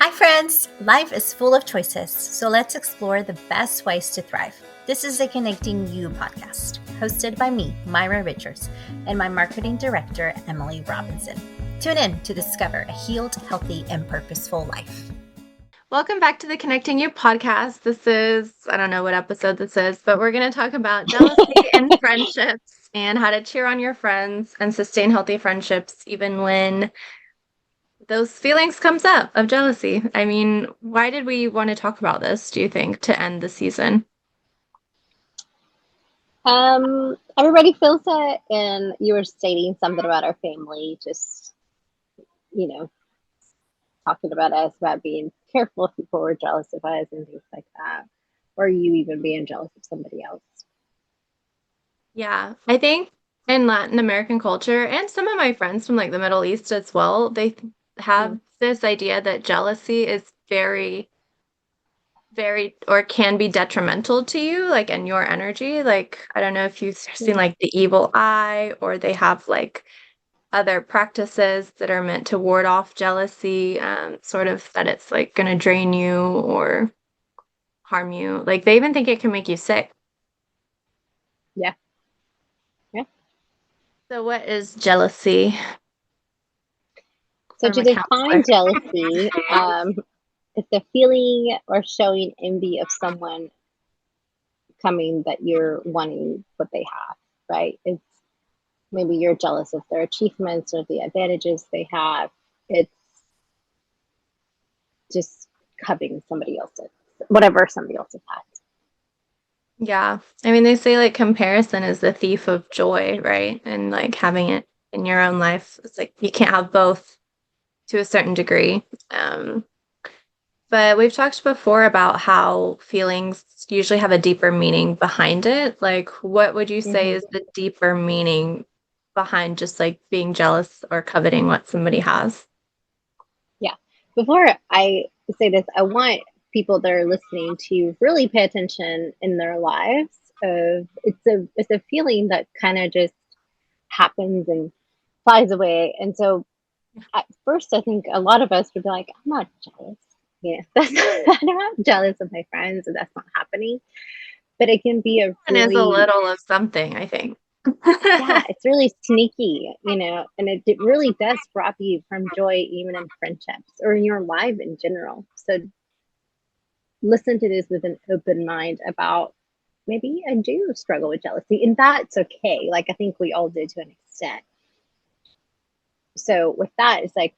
Hi, friends! Life is full of choices, so let's explore the best ways to thrive. This is a Connecting You podcast, hosted by me, Myra Richards, and my marketing director, Emily Robinson. Tune in to discover a healed, healthy, and purposeful life. Welcome back to the Connecting You podcast. I don't know what episode this is, but we're going to talk about jealousy and friendships and how to cheer on your friends and sustain healthy friendships even when those feelings comes up of jealousy. I mean, why did we want to talk about this, do you think, to end the season? Everybody feels it, and you were stating something about our family, just, you know, talking about us, about being careful if people were jealous of us and things like that, or you even being jealous of somebody else. Yeah, I think in Latin American culture and some of my friends from like the Middle East as well, they have this idea that jealousy is very or can be detrimental to you, like, in your energy. Like, I don't know if you've seen, like, the evil eye, or they have, like, other practices that are meant to ward off jealousy, sort of that it's, like, gonna drain you or harm you. Like, they even think it can make you sick. Yeah. Yeah. So what is jealousy So from to a counselor? define jealousy, it's a feeling or showing envy of someone coming that you're wanting what they have, right? It's maybe you're jealous of their achievements or the advantages they have. It's just coveting somebody else's, whatever somebody else has. Yeah. I mean, they say, like, comparison is the thief of joy, right? And, like, having it in your own life, it's like you can't have both to a certain degree. But we've talked before about how feelings usually have a deeper meaning behind it. Like, what would you say is the deeper meaning behind just like being jealous or coveting what somebody has? Yeah. Before I say this, I want people that are listening to really pay attention in their lives. Of it's a feeling that kind of just happens and flies away. And so at first, I think a lot of us would be like, "I'm not jealous. Yeah, that's not, I'm not jealous of my friends, and that's not happening." But it can be a And is a really, little of something, I think. yeah, it's really sneaky, and it really does rob you from joy, even in friendships or in your life in general. So listen to this with an open mind about maybe I do struggle with jealousy, and that's okay. Like I think we all do to an extent. So with that, it's like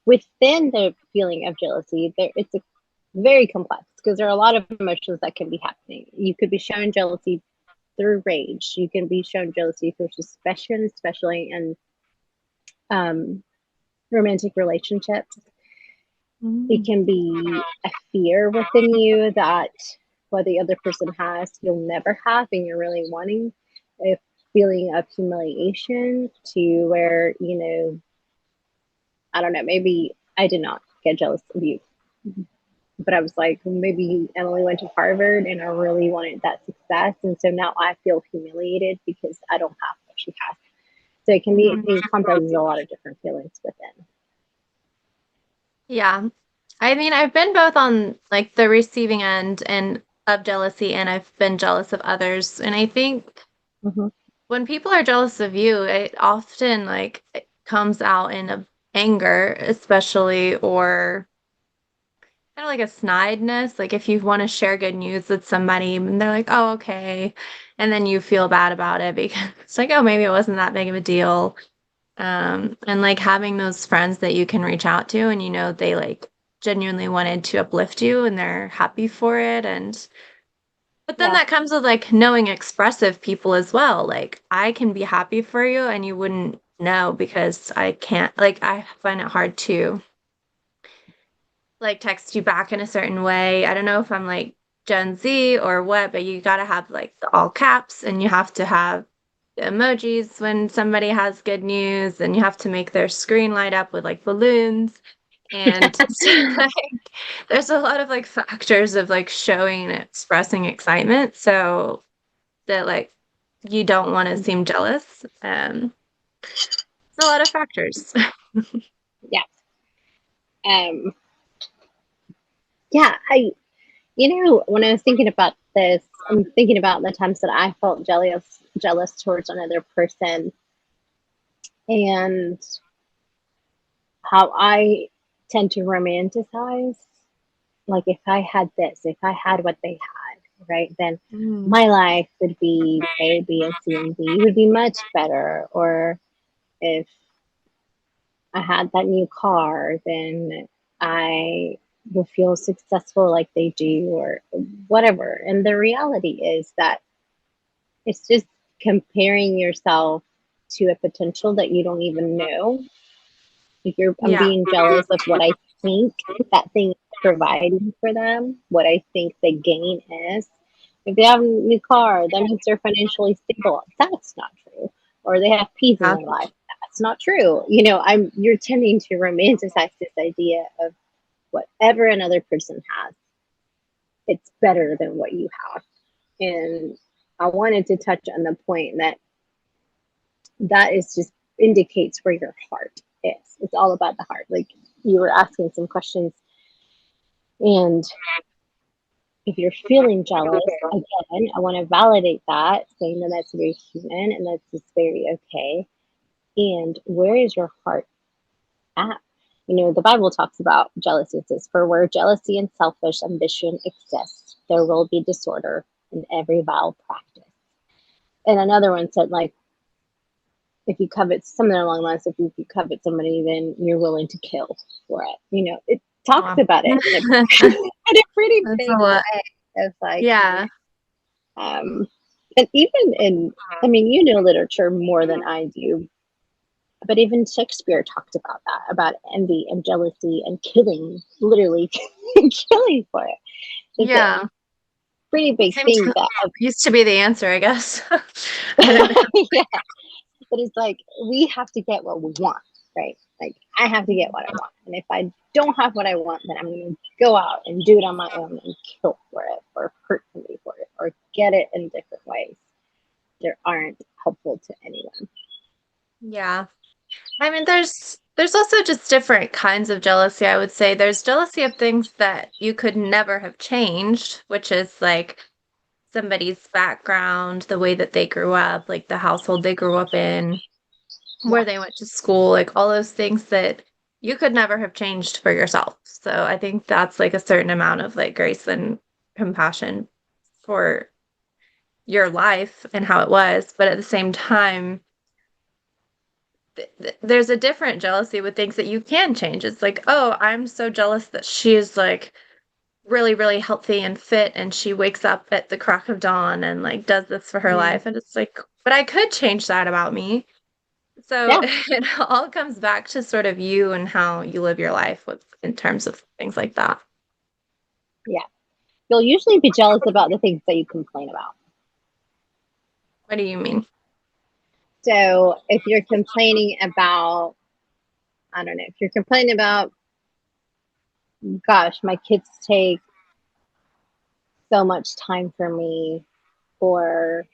within the feeling of jealousy, it's a very complex because there are a lot of emotions that can be happening. You could be shown jealousy through rage. You can be shown jealousy through suspicion, especially in romantic relationships. It Mm. can be a fear within you that what the other person has, you'll never have, and you're really wanting a feeling of humiliation to where, I don't know, maybe I did not get jealous of you, but I was like, maybe Emily went to Harvard and I really wanted that success. And so now I feel humiliated because I don't have what she has. So it can be, Mhm. it encompasses a lot of different feelings within. Yeah. I mean, I've been both on like the receiving end and of jealousy, and I've been jealous of others. And I think Mm-hmm. when people are jealous of you, it often like it comes out in a anger, especially, or kind of like a snideness. Like if you want to share good news with somebody and they're like, oh, okay. And then you feel bad about it because it's like, oh, maybe it wasn't that big of a deal. And like having those friends that you can reach out to and they like genuinely wanted to uplift you and they're happy for it. But then Yeah. that comes with like knowing expressive people as well. Like I can be happy for you and you wouldn't know because I can't, like, I find it hard to like text you back in a certain way. I don't know if I'm like Gen Z or what, but you got to have like the all caps and you have to have the emojis when somebody has good news and you have to make their screen light up with like balloons. And so, like, there's a lot of like factors of like showing and expressing excitement so that like you don't want to seem jealous. It's a lot of factors. Yeah. Um, Yeah, when I was thinking about this, I'm thinking about the times that I felt jealous towards another person, and how I tend to romanticize. Like, if I had this, if I had what they had, right, then Mm. my life would be A, B, and C, and D would be much better. Or if I had that new car, then I will feel successful like they do, or whatever. And the reality is that it's just comparing yourself to a potential that you don't even know. I'm Yeah. being jealous of what I think that thing is providing for them, what I think the gain is. If they have a new car, that means they're financially stable. That's not true. Or they have peace in Yeah. their life. That's not true. You're tending to romanticize this idea of whatever another person has. It's better than what you have. And I wanted to touch on the point that is just indicates where your heart is. It's all about the heart. Like, you were asking some questions, and if you're feeling jealous, again, I want to validate that, saying that that's very human and that's just very okay. And where is your heart at? The Bible talks about jealousy. It says, "For where jealousy and selfish ambition exist, there will be disorder in every vile practice." And another one said, like, if you covet something along the lines of, if you covet somebody, then you're willing to kill for it. It talks Wow. about it in a pretty That's a big lot. way. It's like, Yeah. um, and even in, I mean, literature more than I do, but even Shakespeare talked about that, about envy and jealousy and killing, literally killing for it. It's a Yeah. pretty big Seems thing that, used to be the answer, I guess. I don't know. yeah, but it's like, we have to get what we want, right? Like, I have to get what I want. And if I don't have what I want, then I'm going to go out and do it on my own and kill for it, or hurt somebody for it, or get it in different ways that aren't helpful to anyone. Yeah. I mean, there's also just different kinds of jealousy, I would say. There's jealousy of things that you could never have changed, which is like somebody's background, the way that they grew up, like the household they grew up in, Yeah. where they went to school, like all those things that you could never have changed for yourself. So I think that's like a certain amount of like grace and compassion for your life and how it was. But at the same time, there's a different jealousy with things that you can change. It's like, oh, I'm so jealous that she's like really, really healthy and fit and she wakes up at the crack of dawn and like does this for her Mm. life. And it's like, but I could change that about me. So Yeah. it all comes back to sort of you and how you live your life with in terms of things like that. Yeah. You'll usually be jealous about the things that you complain about. What do you mean? So if you're complaining about, I don't know, if you're complaining about, gosh, my kids take so much time for me, or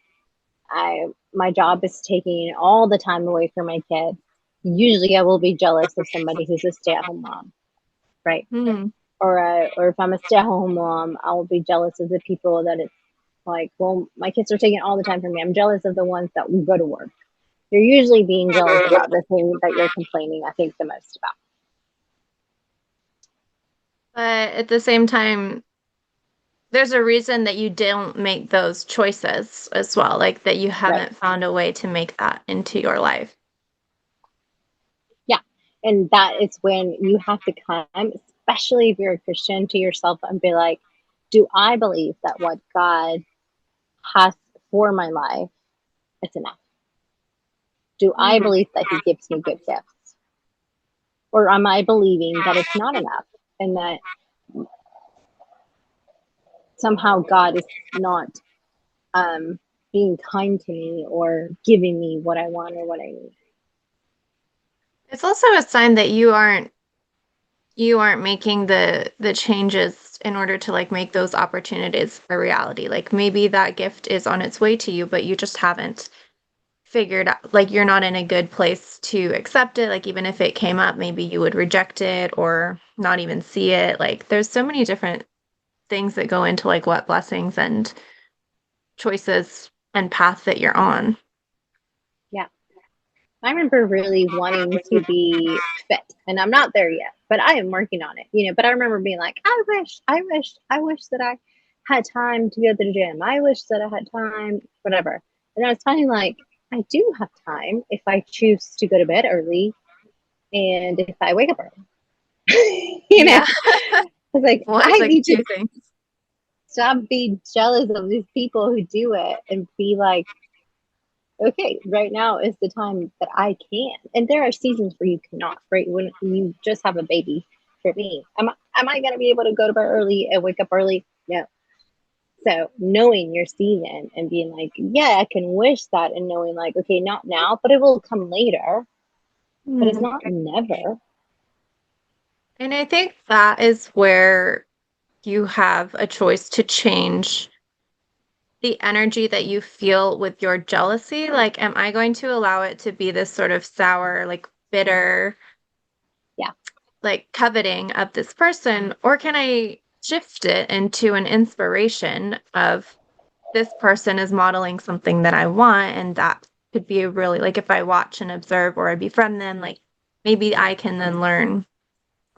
my job is taking all the time away from my kids, usually I will be jealous of somebody who's a stay-at-home mom, right? Hmm. Or if I'm a stay-at-home mom, I will be jealous of the people that it's like, well, my kids are taking all the time from me. I'm jealous of the ones that will go to work. You're usually being jealous about the thing that you're complaining, I think, the most about. But at the same time, there's a reason that you don't make those choices as well, like that you Right. haven't found a way to make that into your life. Yeah. And that is when you have to come, especially if you're a Christian, to yourself and be like, do I believe that what God has for my life is enough? Do I Mm. believe that He gives me good gifts? Or am I believing that it's not enough, and that somehow God is not um, being kind to me or giving me what I want or what I need? It's also a sign that you aren't making the changes in order to like make those opportunities a reality. Like maybe that gift is on its way to you, but you just haven't figured out, like you're not in a good place to accept it. Like even if it came up, maybe you would reject it or not even see it. Like there's so many different things that go into like what blessings and choices and path that you're on. Yeah. I remember really wanting to be fit, and I'm not there yet, but I am working on it, But I remember being like, I wish that I had time to go to the gym. I wish that I had time, whatever. And I was finding like, I do have time if I choose to go to bed early and if I wake up early. Yeah. I was like, Well, it's I like need to two things. stop being jealous of these people who do it and be like, okay, right now is the time that I can. And there are seasons where you cannot, right? When you just have a baby, for me, am I going to be able to go to bed early and wake up early? No. So knowing your season and being like, yeah, I can wish that, and knowing like, okay, not now, but it will come later, but it's Hmm. not never. And I think that is where you have a choice to change the energy that you feel with your jealousy. Like, am I going to allow it to be this sort of sour, like bitter, Yeah. like coveting of this person? Or can I shift it into an inspiration of this person is modeling something that I want? And that could be a really, like, if I watch and observe or I befriend them, like, maybe I can then learn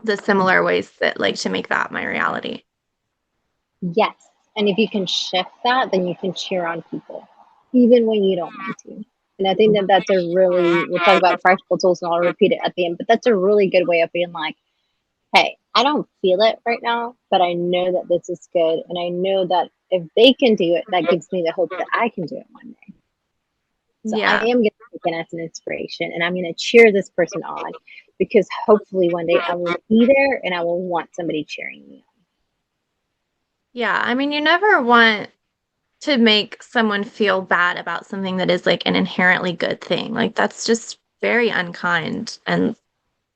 the similar ways that, like, to make that my reality. Yes. And if you can shift that, then you can cheer on people, even when you don't want to. And I think that that's a really, we'll talk about practical tools and I'll repeat it at the end, but that's a really good way of being like, hey, I don't feel it right now, but I know that this is good. And I know that if they can do it, that gives me the hope that I can do it one day. So I Yeah. am going to take it as an inspiration and I'm going to cheer this person on because hopefully one day I will be there and I will want somebody cheering me on. Yeah. I mean, you never want to make someone feel bad about something that is like an inherently good thing. Like that's just very unkind and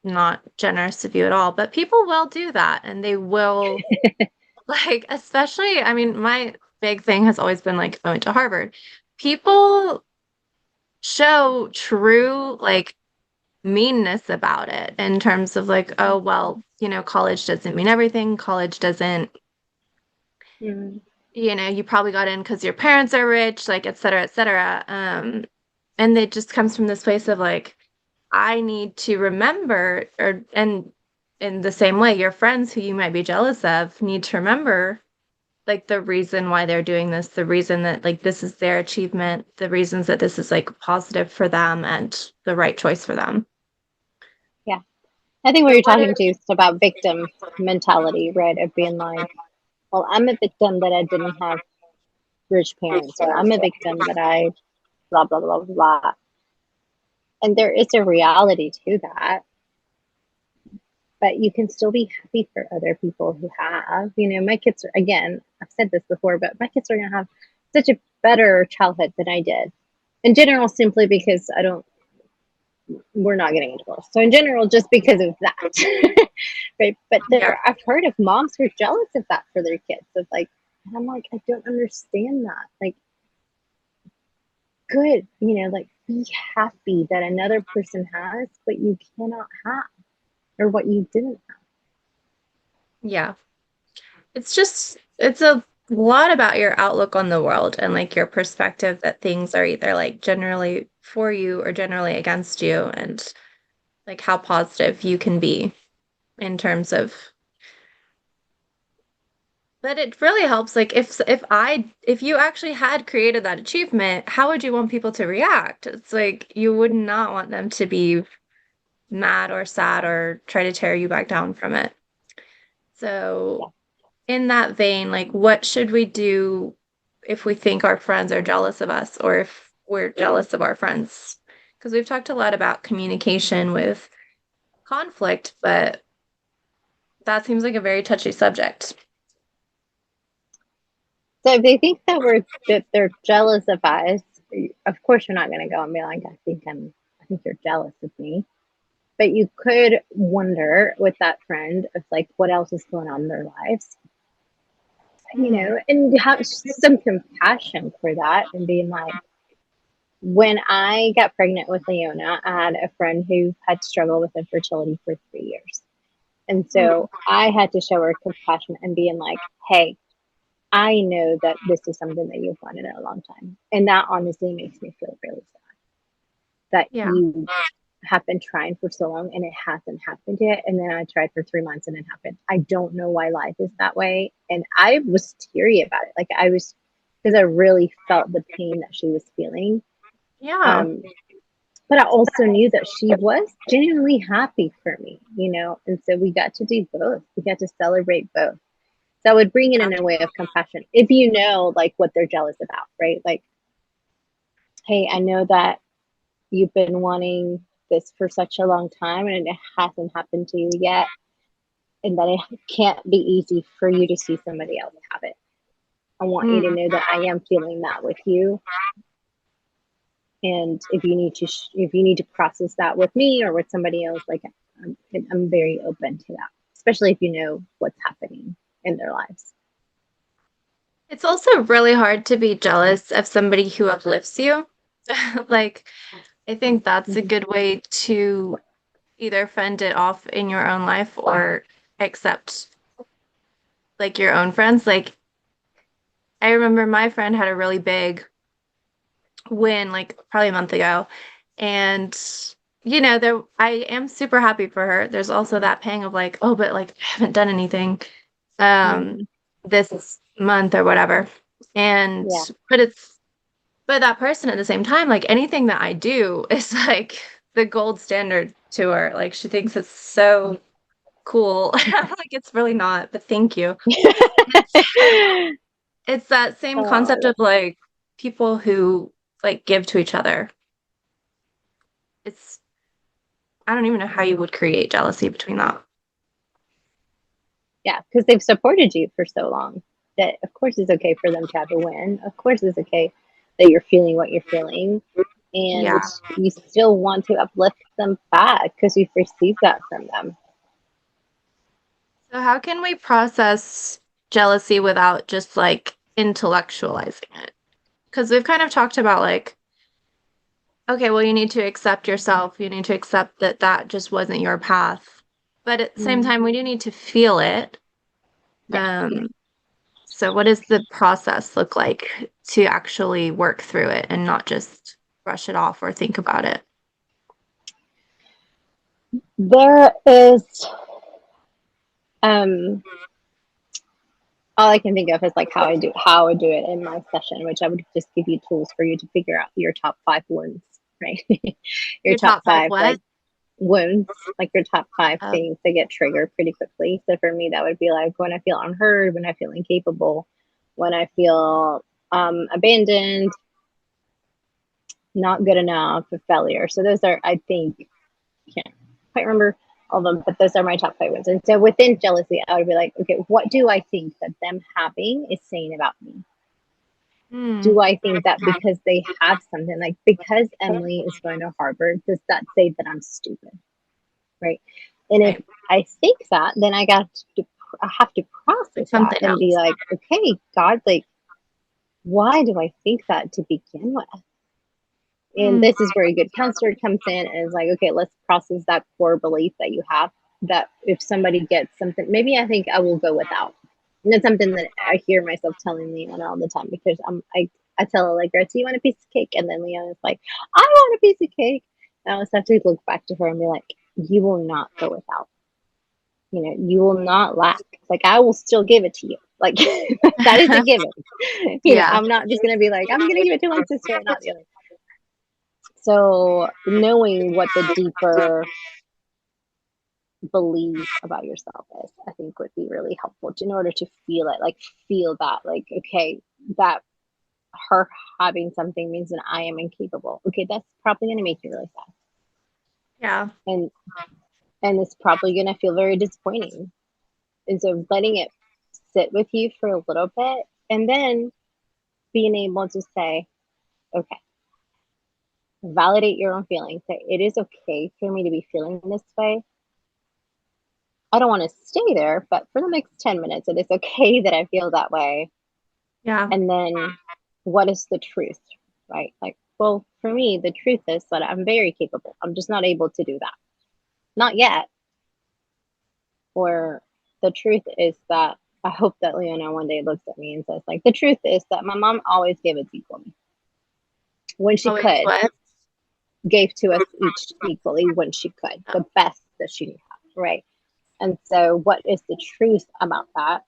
not generous of you at all. But people will do that and they will like especially I mean my big thing has always been like I went to Harvard. People show true like meanness about it in terms of like oh well, college doesn't mean everything. College doesn't Mm. you probably got in because your parents are rich, like, et cetera, et cetera. And it just comes from this place of like, I need to remember, and in the same way, your friends who you might be jealous of need to remember like the reason why they're doing this, the reason that like this is their achievement, the reasons that this is like positive for them and the right choice for them. Yeah. I think what So you're what talking to is about victim mentality, right? Of being like, well, I'm a victim that I didn't have rich parents, or I'm a victim that I blah, blah, blah, blah. And there is a reality to that, but you can still be happy for other people who have. My kids are, again, I've said this before, but my kids are going to have such a better childhood than I did in general, simply because we're not getting a divorce. So in general, just because of that, right? But yeah. I've heard of moms who are jealous of that for their kids. Of like, and I'm like, I don't understand that. Like, good, like be happy that another person has, but you cannot have, or what you didn't have. Yeah. It's a lot about your outlook on the world and like your perspective that things are either like generally for you or generally against you and like how positive you can be in terms of but it really helps like if you actually had created that achievement, how would you want people to react? It's like you would not want them to be mad or sad or try to tear you back down from it. So Yeah. in that vein, like what should we do if we think our friends are jealous of us or if we're jealous of our friends? Because we've talked a lot about communication with conflict, but that seems like a very touchy subject. So if they think that they're jealous of us, of course you're not going to go and be like, I think you're jealous of me. But you could wonder with that friend of like what else is going on in their lives, Hmm. and have some compassion for that and being like, When I got pregnant with Leona, I had a friend who had struggled with infertility for 3 years. And so I had to show her compassion and being like, hey, I know that this is something that you've wanted in a long time. And that honestly makes me feel really sad that Yeah. you have been trying for so long and it hasn't happened yet. And then I tried for 3 months and it happened. I don't know why life is that way. And I was teary about it. Like I was, because I really felt the pain that she was feeling. Yeah. Um, but I also knew that she was genuinely happy for me, you know? And so we got to do both. We got to celebrate both. So I would bring it in a way of compassion. If you know, like, what they're jealous about, right? Like, hey, I know that you've been wanting this for such a long time and it hasn't happened to you yet. And that it can't be easy for you to see somebody else have it. I want you Mm. to know that I am feeling that with you. And if you need to process that with me or with somebody else, like I'm very open to that, especially if you know what's happening in their lives. It's also really hard to be jealous of somebody who uplifts you. Like, I think that's a Mm-hmm. good way to either fend it off in your own life or accept like your own friends. Like, I remember my friend had a really big win, like probably a month ago. And, there I am super happy for her. There's also that pang of like, oh, but like I haven't done anything um Mm-hmm. this month or whatever. And Yeah. but that person at the same time, like anything that I do is like the gold standard to her. Like she thinks it's so cool. Like it's really not, but thank you. It's it's that same concept Oh, of like people who like give to each other. It's I don't even know how you would create jealousy between that. yeah, because they've supported you for so long that of course it's okay for them to have a win. Of course it's okay that you're feeling what you're feeling, Yeah. and you still want to uplift them back because you've received that from them. So how can we process jealousy without just like intellectualizing it? Because we've kind of talked about like, okay, well, you need to accept yourself. You need to accept that that just wasn't your path. But at the same Mm, time, we do need to feel it. yes. Um, so what does the process look like to actually work through it and not just brush it off or think about it? There is um all I can think of is like how I do it in my session, which I would just give you tools for you to figure out your top 5 wounds, right? Your Your top top five five what? like wounds, like your top 5 Uh, things that get triggered pretty quickly. So for me, that would be like when I feel unheard, when I feel incapable, when I feel abandoned, not good enough, a failure. So those are, I think, can't quite remember all of them, but those are my top 5 ones. And so within jealousy, I would be like, okay, what do I think that them having is saying about me? hmm. Do I think that because they have something, like because Emily is going to Harvard, does that say that I'm stupid? Right. And if Right. I think that, then I have to process that Something and be else. like, okay, God, like, why do I think that to begin with? And Hmm. this is where a good counselor comes in and is like, okay, let's process that core belief that you have that if somebody gets something, maybe I think I will go without. And it's something that I hear myself telling Leona all the time because I tell her like, do you want a piece of cake? And then Leona's like, I want a piece of cake. And I always have to look back to her and be like, you will not go without. You know, you will not lack. Like I will still give it to you. Like that is a given. You know, Yeah. I'm not just gonna be like, I'm gonna give it to one sister and not the other. So knowing what the deeper belief about yourself is, I think would be really helpful in order to feel it, like feel that, like, okay, that her having something means that I am incapable. Okay, that's probably gonna make you really sad. Yeah. And it's probably gonna feel very disappointing. And so letting it sit with you for a little bit and then being able to say, okay, validate your own feelings. Say it is okay for me to be feeling this way. I don't want to stay there, but for the next 10 minutes, it is okay that I feel that way. Yeah. And then what is the truth, right? Like, Well, for me, the truth is that I'm very capable. I'm just not able to do that. Not yet. Or the truth is that I hope that Leona one day looks at me and says, like, the truth is that my mom always gave it equally when she Always could, what? gave to us each equally when she could, Oh, the best that she knew how, right? And so, what is the truth about that?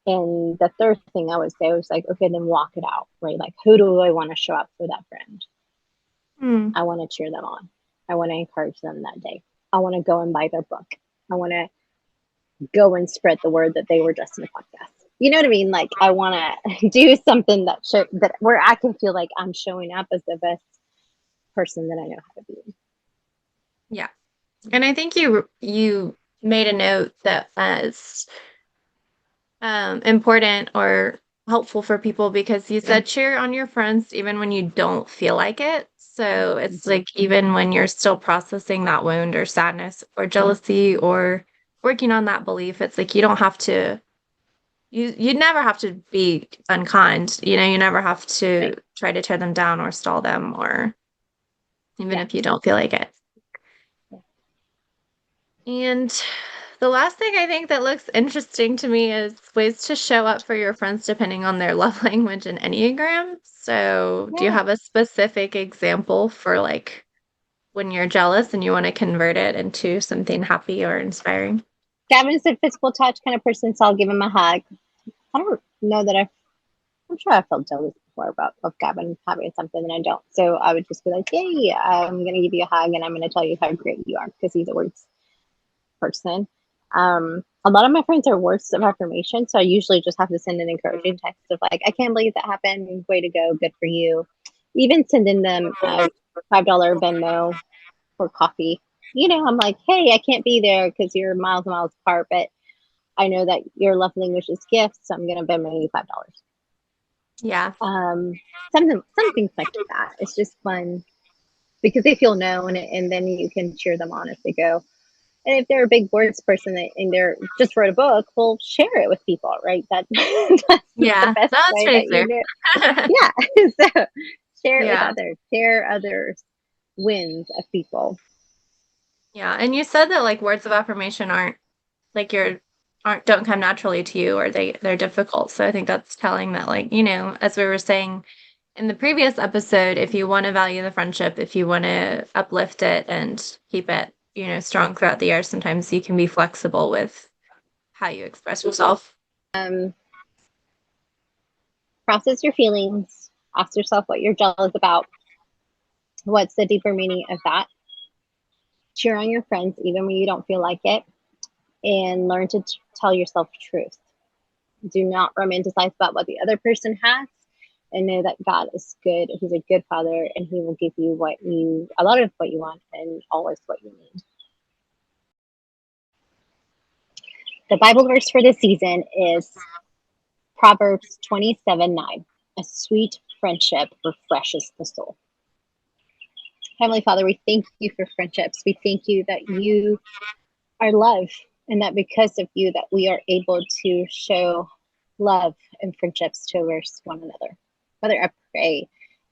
And the third thing I would say was like, okay, then walk it out, right? Like, who do I want to show up for that friend? hmm. I want to cheer them on. I want to encourage them that day. I want to go and buy their book. I want to go and spread the word that they were just in a podcast. You know what I mean? Like, I want to do something that where I can feel like I'm showing up as the best person that I know how to be. Yeah. And I think you made a note that was important or helpful for people because you said cheer on your friends even when you don't feel like it. So it's like even when you're still processing that wound or sadness or jealousy or working on that belief, it's like you don't have to you never have to be unkind. You know, you never have to Right. try to tear them down or stall them or even Yeah. if you don't feel like it. Yeah. And the last thing I think that looks interesting to me is ways to show up for your friends depending on their love language and Enneagram. So, do you Yeah. have a specific example for like when you're jealous and you want to convert it into something happy or inspiring? Gavin's a physical touch kind of person, so I'll give him a hug. I don't know that I'm sure I felt jealous before about of Gavin having something and I don't. So I would just be like, "Hey, I'm gonna give you a hug and I'm gonna tell you how great you are," because he's a words person. A lot of my friends are words of affirmation, so I usually just have to send an encouraging text of like, "I can't believe that happened. Way to go. Good for you." Even sending them a $5 Venmo for coffee. You know, I'm like, "Hey, I can't be there because you're miles and miles apart, but I know that your love language is gifts, so I'm gonna Venmo you $5." Yeah. Um, some things like that. It's just fun because they feel known, and then you can cheer them on as they go. And if they're a big words person and they're just wrote a book, well, share it with people, right? That's the Yeah. best That's way pretty that you fair. do. Yeah, so share it with Yeah. others. Share others' wins of people. Yeah. And you said that like words of affirmation aren't like you're aren't don't come naturally to you or they're difficult. So I think that's telling that like, you know, as we were saying in the previous episode, if you want to value the friendship, if you want to uplift it and keep it, you know, strong throughout the year, sometimes you can be flexible with how you express yourself. Um, process your feelings. Ask yourself what you're jealous about. What's the deeper meaning of that? Cheer on your friends even when you don't feel like it, and learn to tell yourself truth. Do not romanticize about what the other person has, and know that God is good. He's a good father, and He will give you a lot of what you want, and always what you need. The Bible verse for this season is Proverbs 27:9. A sweet friendship refreshes the soul. Heavenly Father, we thank you for friendships. We thank you that you are love, and that because of you that we are able to show love and friendships towards one another. Father, I pray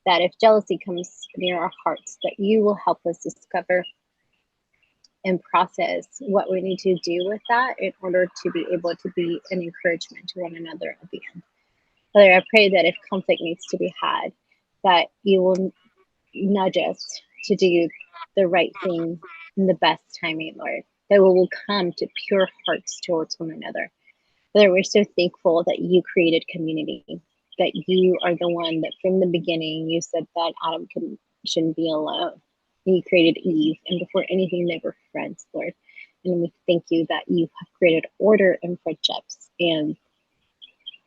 that if jealousy comes near our hearts, that you will help us discover and process what we need to do with that in order to be able to be an encouragement to one another at the end. Father, I pray that if conflict needs to be had, that you will nudge us to do the right thing in the best timing, Lord. That we will come to pure hearts towards one another. Father, we're so thankful that you created community, that you are the one that from the beginning you said that shouldn't be alone. You created Eve, and before anything, they were friends, Lord. And we thank you that you have created order and friendships, and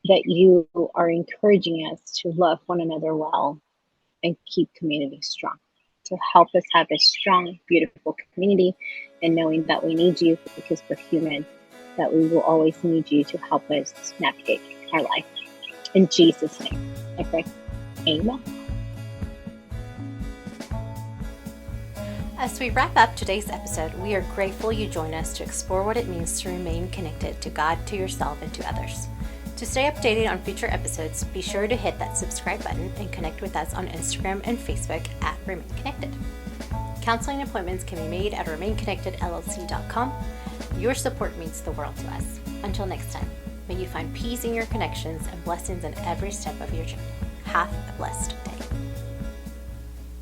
that you are encouraging us to love one another well and keep community strong. To help us have a strong, beautiful community, and knowing that we need you because we're human, that we will always need you to help us navigate our life. In Jesus' name, I pray. Amen. As we wrap up today's episode, we are grateful you join us to explore what it means to remain connected to God, to yourself, and to others. To stay updated on future episodes, be sure to hit that subscribe button and connect with us on Instagram and Facebook at Remain Connected. Counseling appointments can be made at remainconnectedllc.com. Your support means the world to us. Until next time, may you find peace in your connections and blessings in every step of your journey. Have a blessed day.